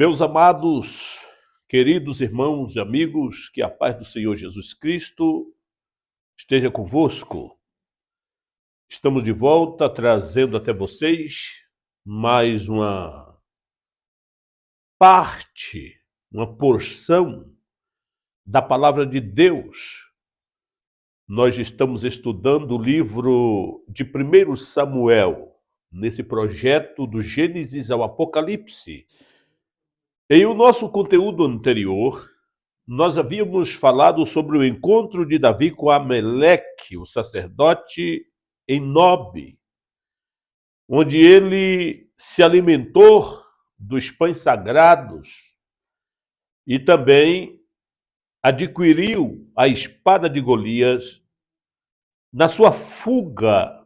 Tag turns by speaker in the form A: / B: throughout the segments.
A: Meus amados, queridos irmãos e amigos, que a paz do Senhor Jesus Cristo esteja convosco. Estamos de volta trazendo até vocês mais uma parte, uma porção da palavra de Deus. Nós estamos estudando o livro de 1 Samuel, nesse projeto do Gênesis ao Apocalipse. Em o nosso conteúdo anterior, nós havíamos falado sobre o encontro de Davi com Ameleque, o sacerdote em Nob, onde ele se alimentou dos pães sagrados e também adquiriu a espada de Golias na sua fuga,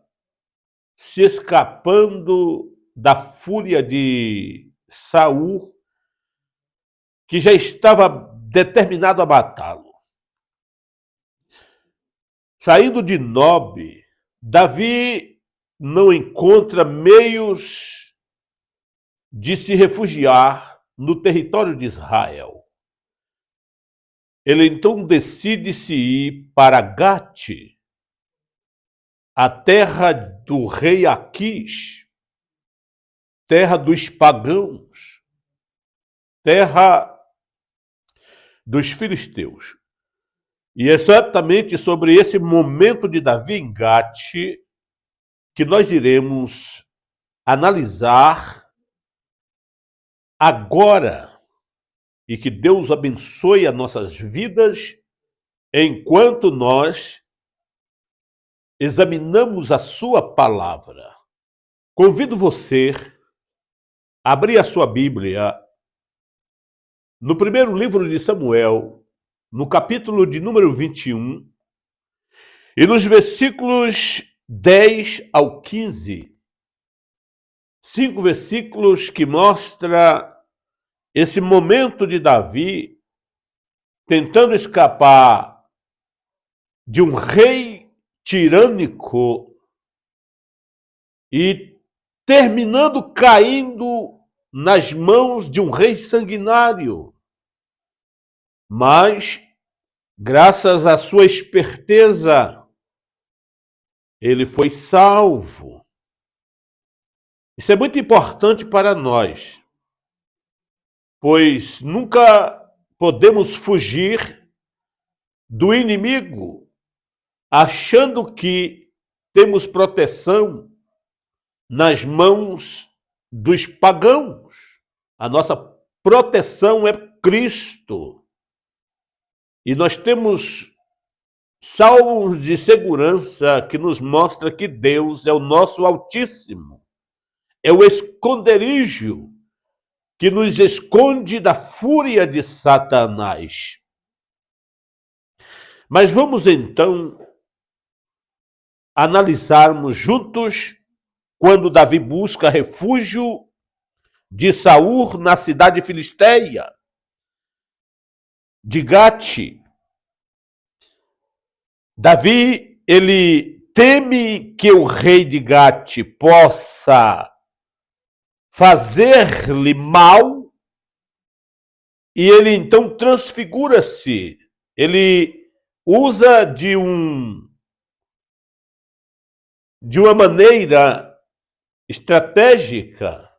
A: se escapando da fúria de Saul, que já estava determinado a matá-lo. Saindo de Nob, Davi não encontra meios de se refugiar no território de Israel. Ele então decide-se ir para Gate, a terra do rei Aquis, terra dos pagãos, terra dos filisteus. E é exatamente sobre esse momento de Davi em Gate que nós iremos analisar agora, e que Deus abençoe as nossas vidas enquanto nós examinamos a sua palavra. Convido você a abrir a sua Bíblia no primeiro livro de Samuel, no capítulo de número 21, e nos versículos 10 ao 15. 5 versículos que mostram esse momento de Davi tentando escapar de um rei tirânico e terminando caindo nas mãos de um rei sanguinário. Mas, graças à sua esperteza, ele foi salvo. Isso é muito importante para nós, pois nunca podemos fugir do inimigo achando que temos proteção nas mãos dos pagãos. A nossa proteção é Cristo. E nós temos salmos de segurança que nos mostra que Deus é o nosso Altíssimo. É o esconderijo que nos esconde da fúria de Satanás. Mas vamos então analisarmos juntos quando Davi busca refúgio de Saul na cidade filisteia de Gate. Davi, ele teme que o rei de Gate possa fazer-lhe mal e ele então transfigura-se. Ele usa de uma maneira estratégica,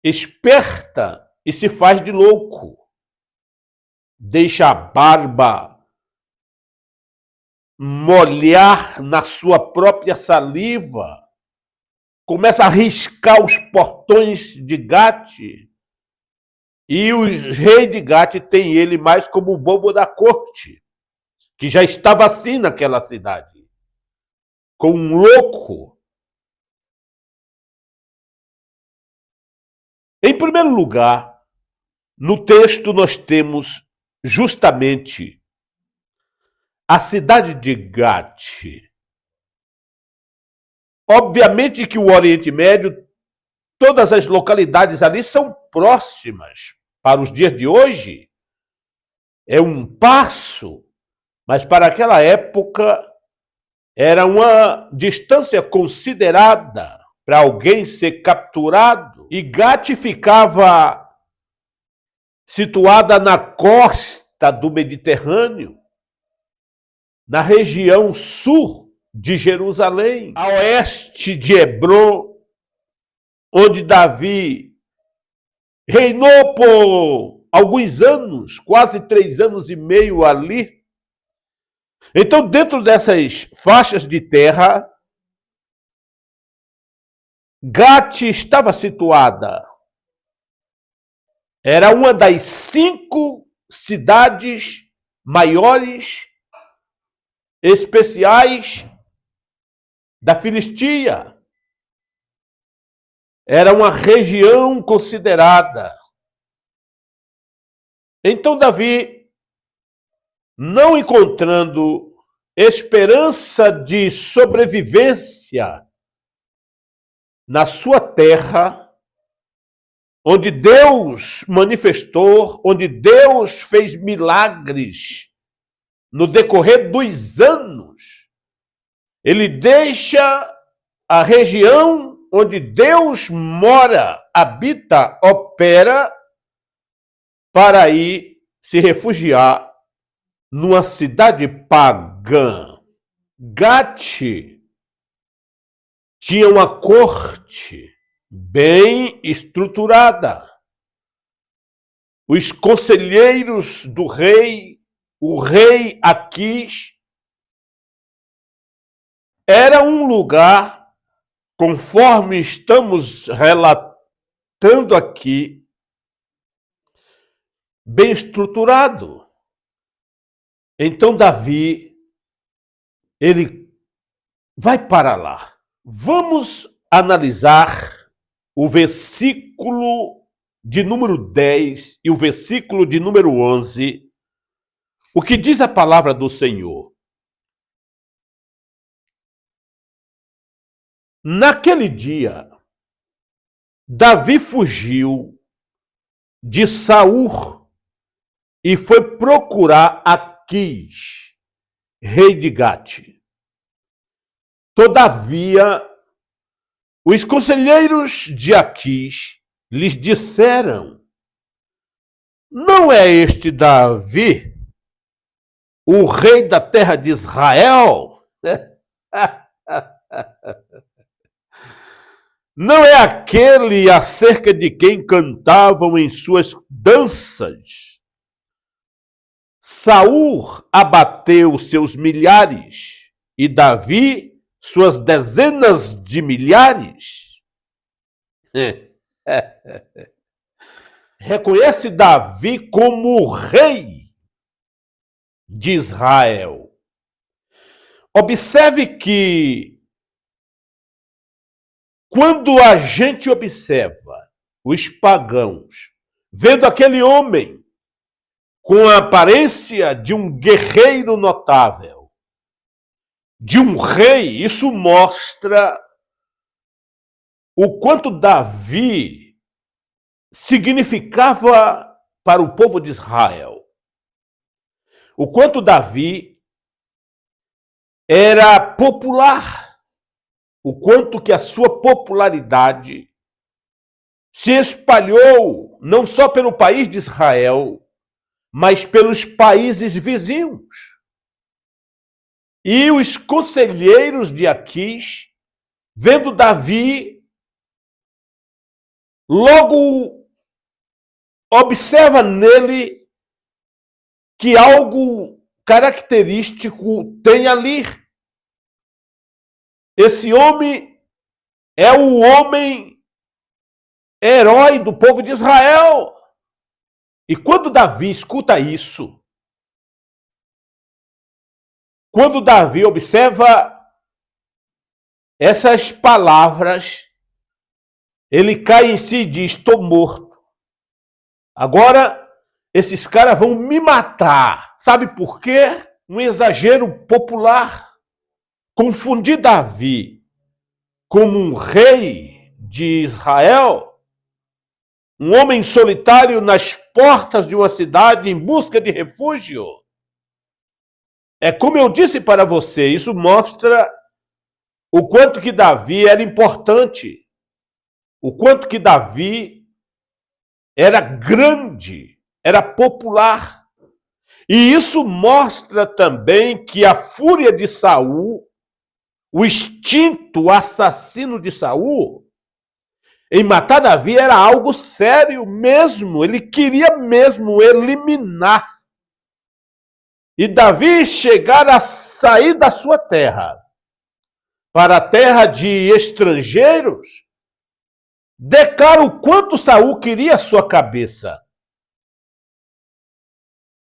A: esperta, e se faz de louco. Deixa a barba molhar na sua própria saliva, começa a riscar os portões de Gate, e o rei de Gate tem ele mais como o bobo da corte, que já estava assim naquela cidade, com um louco. Em primeiro lugar, no texto nós temos justamente a cidade de Gate. Obviamente que o Oriente Médio, todas as localidades ali são próximas. Para os dias de hoje, é um passo, mas para aquela época era uma distância considerada para alguém ser capturado. E Gate ficava situada na costa do Mediterrâneo, na região sul de Jerusalém, a oeste de Hebrom, onde Davi reinou por alguns anos, quase 3 anos e meio ali. Então, dentro dessas faixas de terra, Gate estava situada. Era uma das 5 cidades maiores, especiais da Filistia. Era uma região considerada. Então Davi, não encontrando esperança de sobrevivência na sua terra, onde Deus manifestou, onde Deus fez milagres no decorrer dos anos, ele deixa a região onde Deus mora, habita, opera, para ir se refugiar numa cidade pagã. Gate tinha uma corte bem estruturada. Os conselheiros do rei, o rei Aquis, era um lugar, conforme estamos relatando aqui, bem estruturado. Então Davi, ele vai para lá. Vamos analisar o versículo de número 10 e o versículo de número 11, o que diz a palavra do Senhor. Naquele dia, Davi fugiu de Saul e foi procurar Aquis, rei de Gate. Todavia, os conselheiros de Aquis lhes disseram: não é este Davi, o rei da terra de Israel? Não é aquele acerca de quem cantavam em suas danças? Saul abateu seus milhares e Davi suas dezenas de milhares? Reconhece Davi como o rei de Israel. Observe que quando a gente observa os pagãos, vendo aquele homem com a aparência de um guerreiro notável, de um rei, isso mostra o quanto Davi significava para o povo de Israel. O quanto Davi era popular. O quanto que a sua popularidade se espalhou não só pelo país de Israel, mas pelos países vizinhos. E os conselheiros de Aquis, vendo Davi, logo observa nele que algo característico tem ali. Esse homem é o homem herói do povo de Israel. E quando Davi escuta isso, quando Davi observa essas palavras, ele cai em si e diz: estou morto. Agora, esses caras vão me matar. Sabe por quê? Um exagero popular. Confundir Davi como um rei de Israel, um homem solitário nas portas de uma cidade em busca de refúgio. É como eu disse para você, isso mostra o quanto que Davi era importante, o quanto que Davi era grande era popular. E isso mostra também que a fúria de Saul, o instinto assassino de Saul, em matar Davi era algo sério mesmo. Ele queria mesmo eliminar. E Davi chegar a sair da sua terra para a terra de estrangeiros, declara o quanto Saul queria a sua cabeça.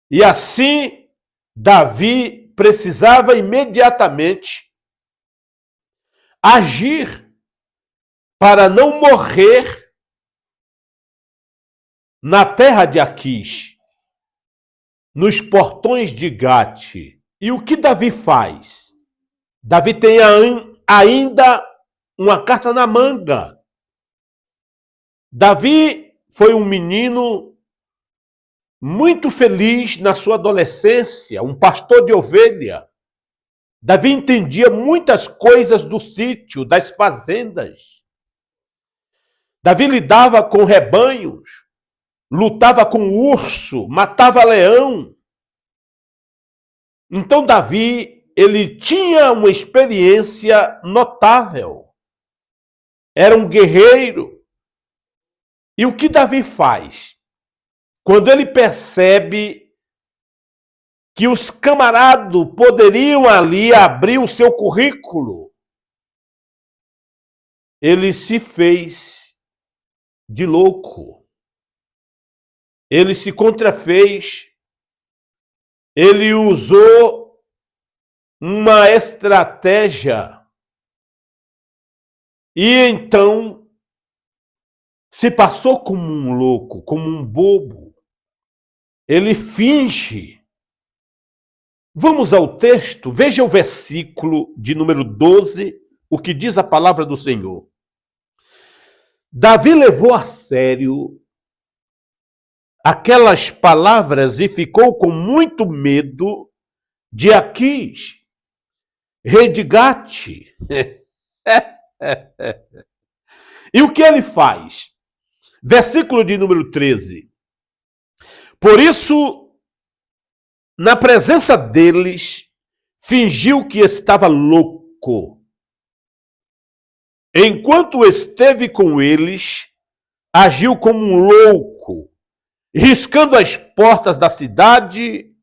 A: E assim, Davi precisava imediatamente agir para não morrer na terra de Aquis, nos portões de Gate. E o que Davi faz? Davi tem ainda uma carta na manga. Davi foi um menino muito feliz na sua adolescência, um pastor de ovelha. Davi entendia muitas coisas do sítio, das fazendas. Davi lidava com rebanhos, lutava com urso, matava leão. Então Davi, ele tinha uma experiência notável. Era um guerreiro. E o que Davi faz? Quando ele percebe que os camaradas poderiam ali abrir o seu currículo, ele se fez de louco. Ele se contrafez. Ele usou uma estratégia. E então se passou como um louco, como um bobo. Ele finge. Vamos ao texto, veja o versículo de número 12, o que diz a palavra do Senhor. Davi levou a sério aquelas palavras e ficou com muito medo de Aquis, rei de Gate. E o que ele faz? Versículo de número 13. Por isso, na presença deles, fingiu que estava louco. Enquanto esteve com eles, agiu como um louco, riscando as portas da cidade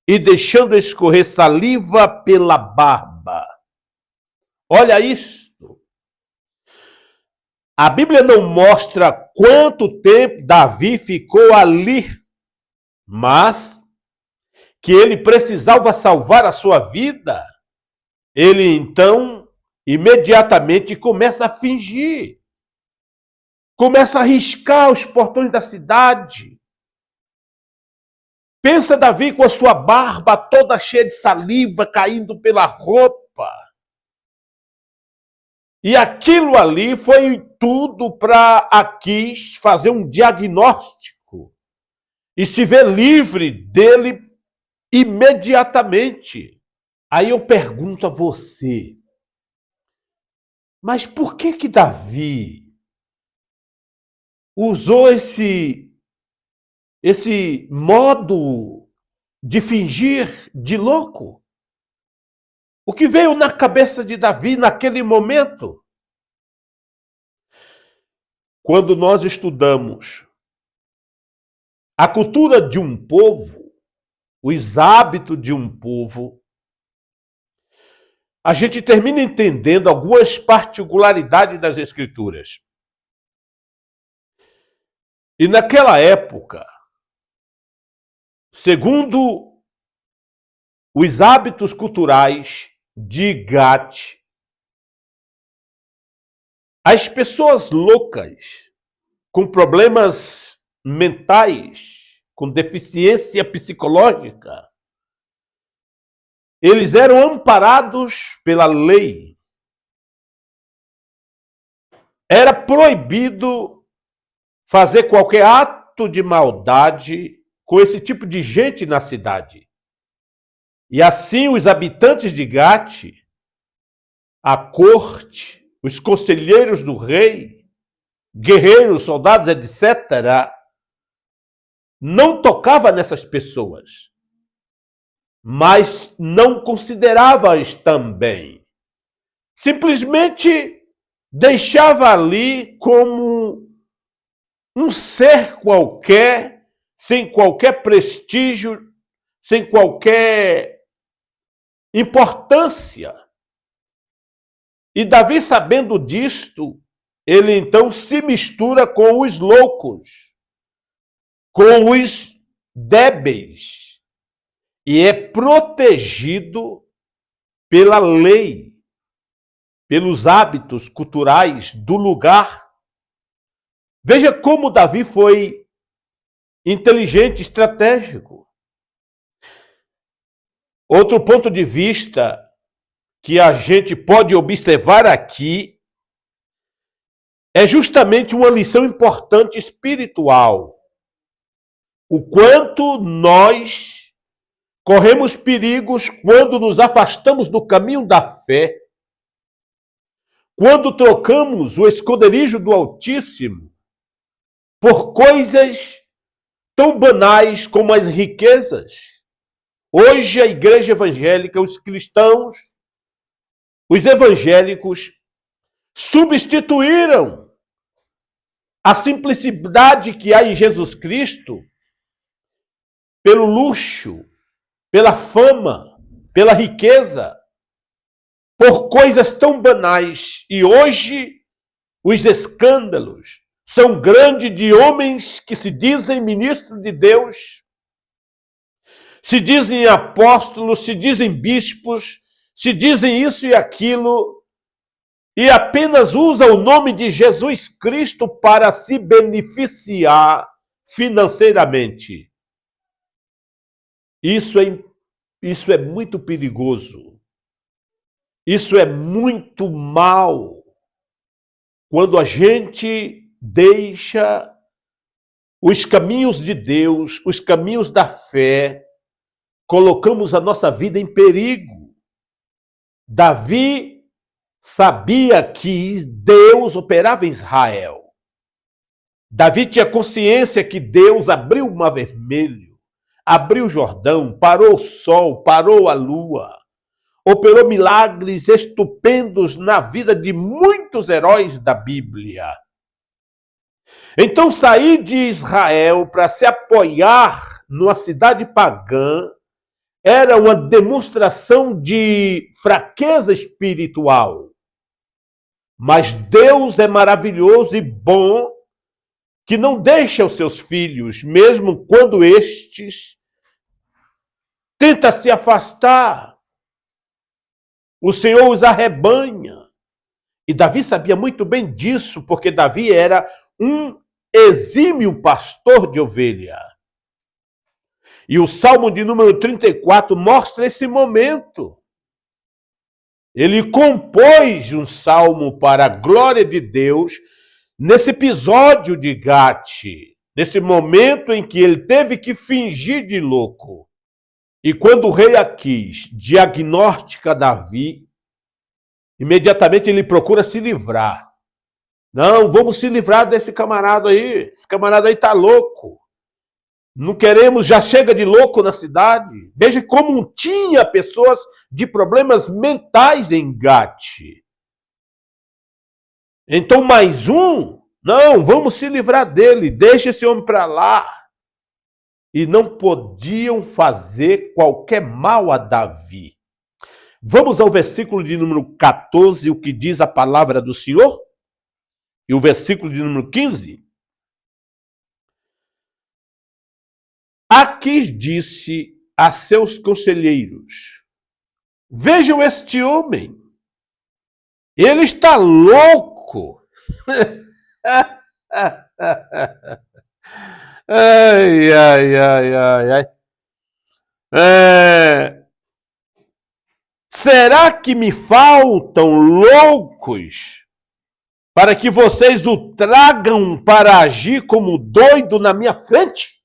A: e deixando escorrer saliva pela barba. Olha isto. A Bíblia não mostra quanto tempo Davi ficou ali, mas que ele precisava salvar a sua vida. Ele então imediatamente começa a fingir. Começa a riscar os portões da cidade. Pensa Davi com a sua barba toda cheia de saliva caindo pela roupa. E aquilo ali foi tudo para Aquis fazer um diagnóstico e se ver livre dele imediatamente. Aí eu pergunto a você, mas por que Davi usou esse modo de fingir de louco? O que veio na cabeça de Davi naquele momento? Quando nós estudamos a cultura de um povo, os hábitos de um povo, a gente termina entendendo algumas particularidades das Escrituras. E naquela época, segundo os hábitos culturais de Gate, as pessoas loucas, com problemas mentais, com deficiência psicológica, eles eram amparados pela lei. Era proibido fazer qualquer ato de maldade com esse tipo de gente na cidade. E assim os habitantes de Gate, a corte, os conselheiros do rei, guerreiros, soldados, etc., não tocava nessas pessoas, mas não considerava-as também. Simplesmente deixava ali como um ser qualquer, sem qualquer prestígio, sem qualquer importância. E Davi, sabendo disto, ele então se mistura com os loucos, com os débeis, e é protegido pela lei, pelos hábitos culturais do lugar. Veja como Davi foi inteligente, estratégico. Outro ponto de vista que a gente pode observar aqui é justamente uma lição importante espiritual. O quanto nós corremos perigos quando nos afastamos do caminho da fé, quando trocamos o esconderijo do Altíssimo por coisas tão banais como as riquezas. Hoje a igreja evangélica, os cristãos, os evangélicos substituíram a simplicidade que há em Jesus Cristo pelo luxo, pela fama, pela riqueza, por coisas tão banais. E hoje os escândalos são grandes de homens que se dizem ministros de Deus, se dizem apóstolos, se dizem bispos, se dizem isso e aquilo, e apenas usa o nome de Jesus Cristo para se beneficiar financeiramente. Isso é muito perigoso. Isso é muito mal. Quando a gente deixa os caminhos de Deus, os caminhos da fé, colocamos a nossa vida em perigo. Davi sabia que Deus operava em Israel. Davi tinha consciência que Deus abriu o Mar Vermelho, abriu o Jordão, parou o sol, parou a lua, operou milagres estupendos na vida de muitos heróis da Bíblia. Então, sair de Israel para se apoiar numa cidade pagã era uma demonstração de fraqueza espiritual. Mas Deus é maravilhoso e bom, que não deixa os seus filhos, mesmo quando estes tentam se afastar. O Senhor os arrebanha. E Davi sabia muito bem disso, porque Davi era um exímio pastor de ovelha. E o Salmo de número 34 mostra esse momento. Ele compôs um salmo para a glória de Deus nesse episódio de Gate, nesse momento em que ele teve que fingir de louco. E quando o rei Aquis diagnostica Davi, imediatamente ele procura se livrar. Não, vamos se livrar desse camarada aí. Esse camarada aí tá louco. Não queremos, já chega de louco na cidade. Veja como tinha pessoas de problemas mentais em Gate. Então mais um, não, vamos se livrar dele, deixa esse homem para lá. E não podiam fazer qualquer mal a Davi. Vamos ao versículo de número 14, o que diz a palavra do Senhor? E o versículo de número 15. Aquis disse a seus conselheiros: vejam este homem, ele está louco. Ai, ai, ai, ai, ai. Será que me faltam loucos para que vocês o tragam para agir como doido na minha frente?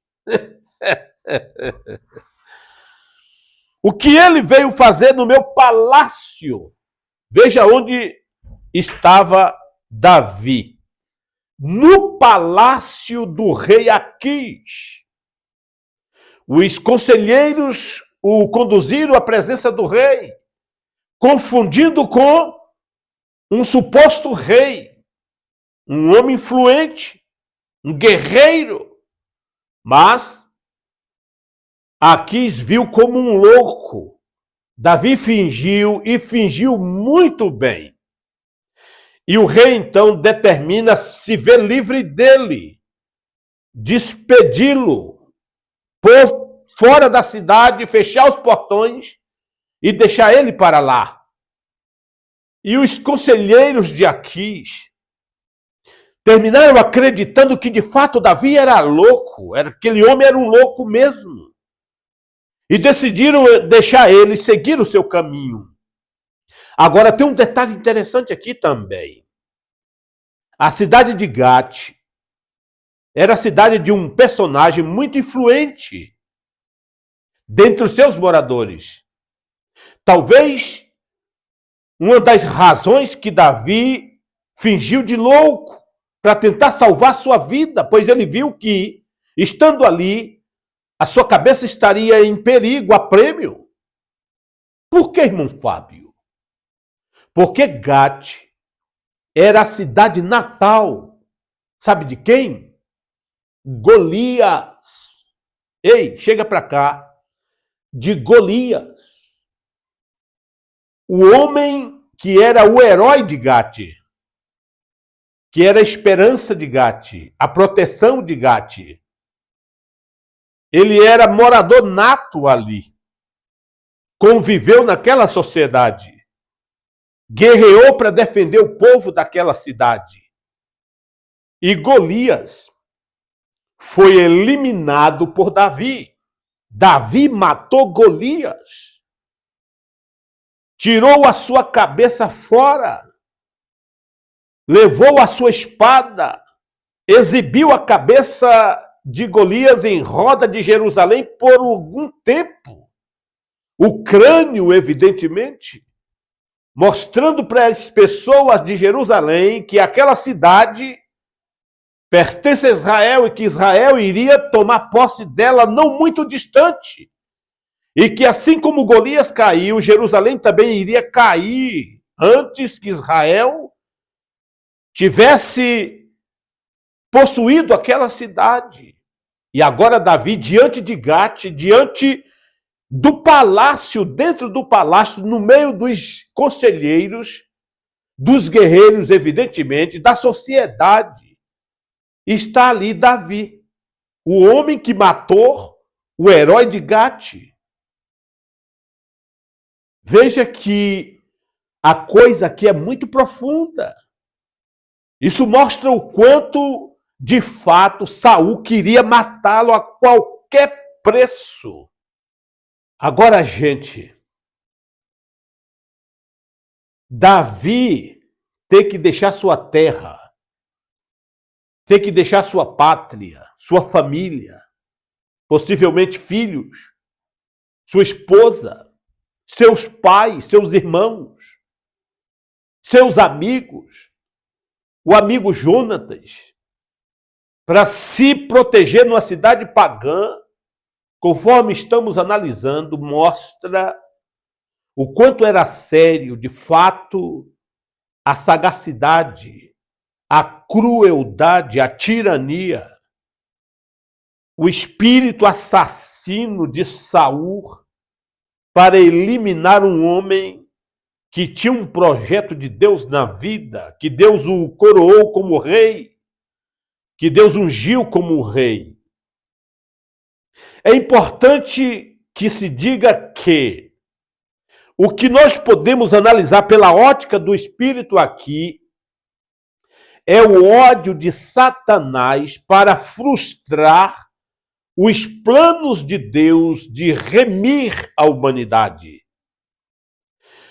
A: O que ele veio fazer no meu palácio? Veja onde estava Davi. No palácio do rei Aquis. Os conselheiros o conduziram à presença do rei, confundindo com um suposto rei, um homem influente, um guerreiro, mas Aquis viu como um louco. Davi fingiu e fingiu muito bem. E o rei então determina se ver livre dele, despedi-lo, pôr fora da cidade, fechar os portões e deixar ele para lá. E os conselheiros de Aquis terminaram acreditando que de fato Davi era louco, aquele homem era um louco mesmo. E decidiram deixar ele seguir o seu caminho. Agora tem um detalhe interessante aqui também. A cidade de Gate era a cidade de um personagem muito influente dentre os seus moradores. Talvez uma das razões que Davi fingiu de louco para tentar salvar sua vida, pois ele viu que, estando ali, a sua cabeça estaria em perigo, a prêmio. Por que, irmão Fábio? Porque Gate era a cidade natal, sabe de quem? Golias. Ei, chega para cá. De Golias. O homem que era o herói de Gate, que era a esperança de Gate, a proteção de Gate. Ele era morador nato ali. Conviveu naquela sociedade. Guerreou para defender o povo daquela cidade. E Golias foi eliminado por Davi. Davi matou Golias. Tirou a sua cabeça fora. Levou a sua espada. Exibiu a cabeça de Golias em roda de Jerusalém por algum tempo. O crânio, evidentemente, mostrando para as pessoas de Jerusalém que aquela cidade pertence a Israel e que Israel iria tomar posse dela não muito distante. E que assim como Golias caiu, Jerusalém também iria cair antes que Israel tivesse possuído aquela cidade. E agora Davi, diante de Gate, diante do palácio, dentro do palácio, no meio dos conselheiros, dos guerreiros, evidentemente, da sociedade, está ali Davi, o homem que matou o herói de Gate. Veja que a coisa aqui é muito profunda. Isso mostra o quanto, de fato, Saul queria matá-lo a qualquer preço. Agora, gente, Davi tem que deixar sua terra, tem que deixar sua pátria, sua família, possivelmente filhos, sua esposa, seus pais, seus irmãos, seus amigos, o amigo Jonatas, para se proteger numa cidade pagã, conforme estamos analisando, mostra o quanto era sério, de fato, a sagacidade, a crueldade, a tirania, o espírito assassino de Saul para eliminar um homem que tinha um projeto de Deus na vida, que Deus o coroou como rei, que Deus ungiu como rei. É importante que se diga que o que nós podemos analisar pela ótica do Espírito aqui é o ódio de Satanás para frustrar os planos de Deus de remir a humanidade.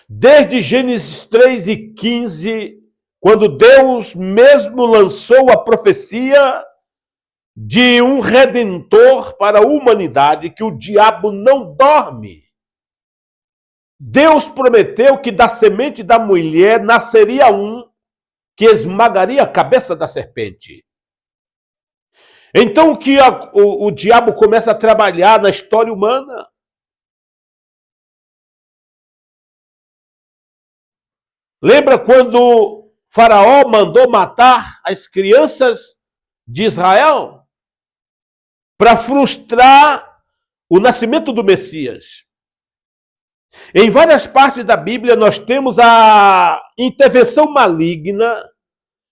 A: Desde Gênesis 3:15, quando Deus mesmo lançou a profecia de um redentor para a humanidade, que o diabo não dorme. Deus prometeu que da semente da mulher nasceria um que esmagaria a cabeça da serpente. Então o diabo começa a trabalhar na história humana. Lembra quando Faraó mandou matar as crianças de Israel para frustrar o nascimento do Messias? Em várias partes da Bíblia nós temos a intervenção maligna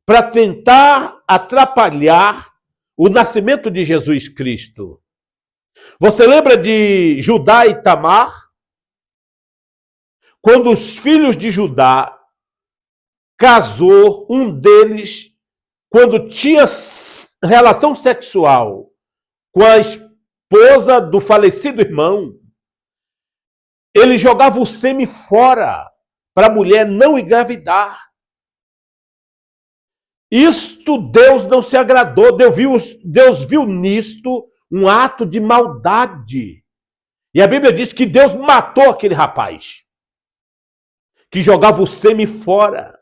A: para tentar atrapalhar o nascimento de Jesus Cristo. Você lembra de Judá e Tamar? Quando os filhos de Judá casou, um deles, quando tinha relação sexual com a esposa do falecido irmão, ele jogava o sêmen fora para a mulher não engravidar. Isto Deus não se agradou, Deus viu nisto um ato de maldade. E a Bíblia diz que Deus matou aquele rapaz que jogava o sêmen fora.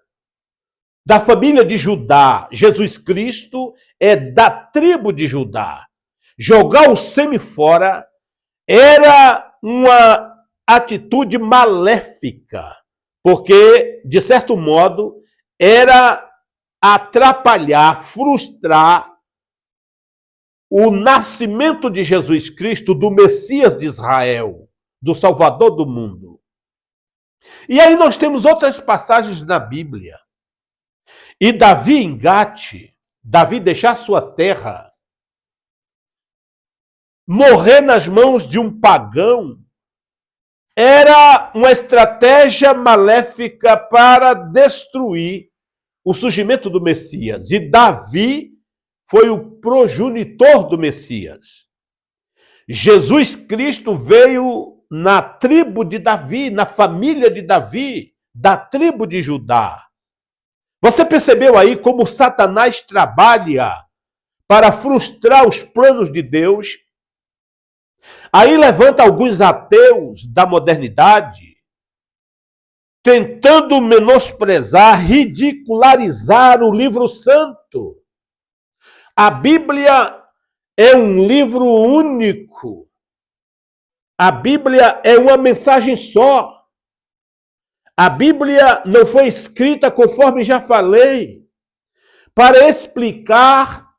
A: Da família de Judá, Jesus Cristo é da tribo de Judá. Jogar o sêmen fora era uma atitude maléfica, porque, de certo modo, era atrapalhar, frustrar o nascimento de Jesus Cristo, do Messias de Israel, do Salvador do mundo. E aí nós temos outras passagens na Bíblia. E Davi em Gate, Davi deixar sua terra, morrer nas mãos de um pagão, era uma estratégia maléfica para destruir o surgimento do Messias. E Davi foi o progenitor do Messias. Jesus Cristo veio na tribo de Davi, na família de Davi, da tribo de Judá. Você percebeu aí como Satanás trabalha para frustrar os planos de Deus? Aí levanta alguns ateus da modernidade, tentando menosprezar, ridicularizar o livro santo. A Bíblia é um livro único. A Bíblia é uma mensagem só. A Bíblia não foi escrita, conforme já falei, para explicar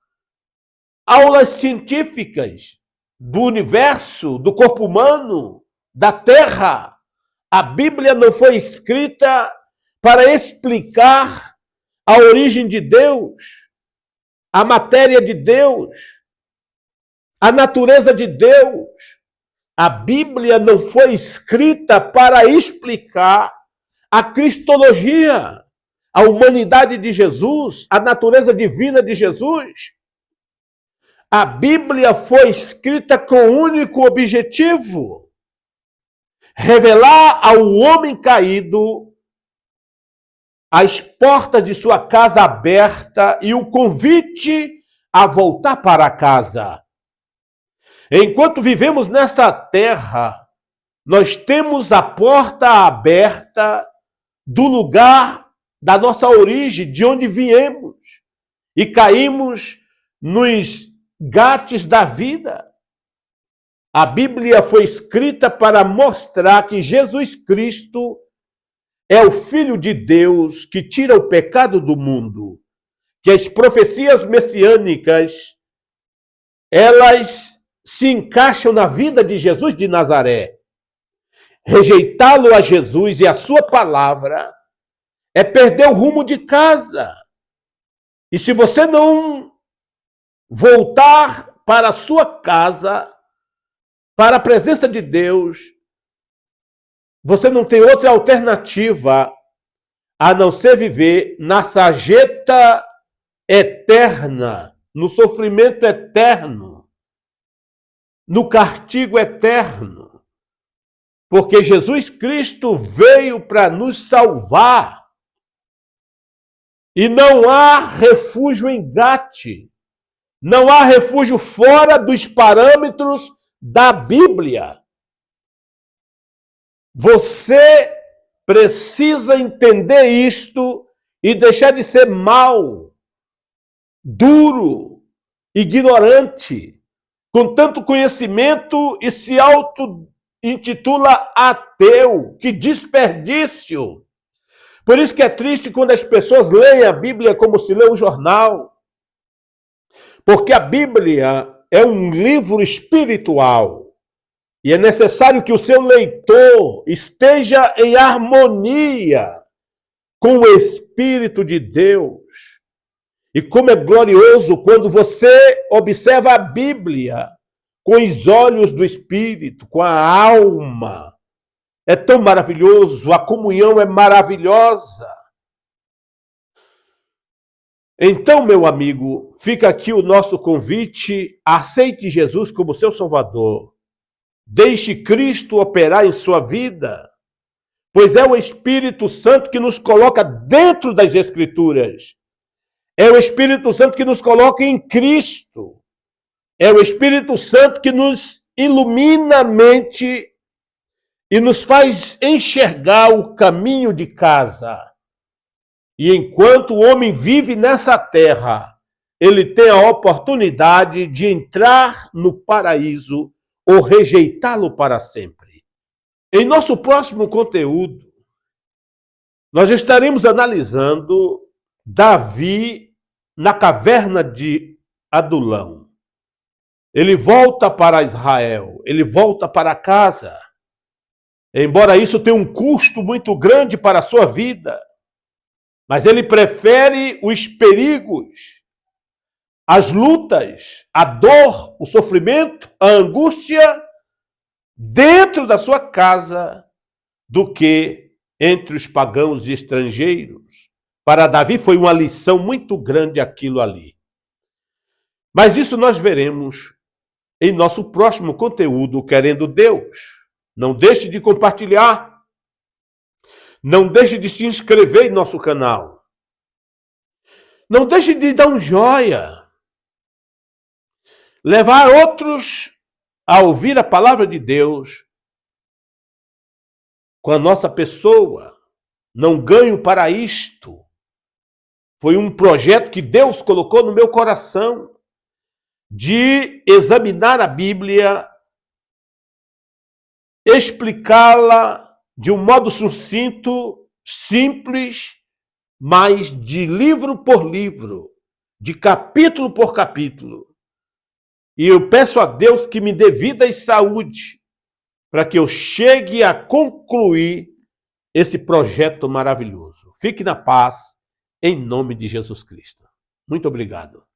A: aulas científicas do universo, do corpo humano, da Terra. A Bíblia não foi escrita para explicar a origem de Deus, a matéria de Deus, a natureza de Deus. A Bíblia não foi escrita para explicar a cristologia, a humanidade de Jesus, a natureza divina de Jesus. A Bíblia foi escrita com um único objetivo: revelar ao homem caído as portas de sua casa aberta e o convite a voltar para casa. Enquanto vivemos nessa terra, nós temos a porta aberta do lugar da nossa origem, de onde viemos, e caímos nos gates da vida. A Bíblia foi escrita para mostrar que Jesus Cristo é o Filho de Deus que tira o pecado do mundo, que as profecias messiânicas, elas se encaixam na vida de Jesus de Nazaré. Rejeitá-lo a Jesus e a sua palavra é perder o rumo de casa. E se você não voltar para a sua casa, para a presença de Deus, você não tem outra alternativa a não ser viver na sarjeta eterna, no sofrimento eterno, no castigo eterno. Porque Jesus Cristo veio para nos salvar. E não há refúgio em Gate. Não há refúgio fora dos parâmetros da Bíblia. Você precisa entender isto e deixar de ser mau, duro, ignorante, com tanto conhecimento e se auto-intitula ateu. Que desperdício! Por isso que é triste quando as pessoas leem a Bíblia como se lê um jornal. Porque a Bíblia é um livro espiritual. E é necessário que o seu leitor esteja em harmonia com o Espírito de Deus. E como é glorioso quando você observa a Bíblia com os olhos do Espírito, com a alma. É tão maravilhoso, a comunhão é maravilhosa. Então, meu amigo, fica aqui o nosso convite: aceite Jesus como seu Salvador. Deixe Cristo operar em sua vida, pois é o Espírito Santo que nos coloca dentro das Escrituras. É o Espírito Santo que nos coloca em Cristo. É o Espírito Santo que nos ilumina a mente e nos faz enxergar o caminho de casa. E enquanto o homem vive nessa terra, ele tem a oportunidade de entrar no paraíso ou rejeitá-lo para sempre. Em nosso próximo conteúdo, nós estaremos analisando Davi na caverna de Adulão. Ele volta para Israel, ele volta para casa. Embora isso tenha um custo muito grande para a sua vida, mas ele prefere os perigos, as lutas, a dor, o sofrimento, a angústia dentro da sua casa do que entre os pagãos e estrangeiros. Para Davi foi uma lição muito grande aquilo ali. Mas isso nós veremos em nosso próximo conteúdo, querendo Deus. Não deixe de compartilhar. Não deixe de se inscrever em nosso canal. Não deixe de dar um joia. Levar outros a ouvir a palavra de Deus com a nossa pessoa. Não ganho para isto. Foi um projeto que Deus colocou no meu coração de examinar a Bíblia, explicá-la de um modo sucinto, simples, mas de livro por livro, de capítulo por capítulo. E eu peço a Deus que me dê vida e saúde para que eu chegue a concluir esse projeto maravilhoso. Fique na paz, em nome de Jesus Cristo. Muito obrigado.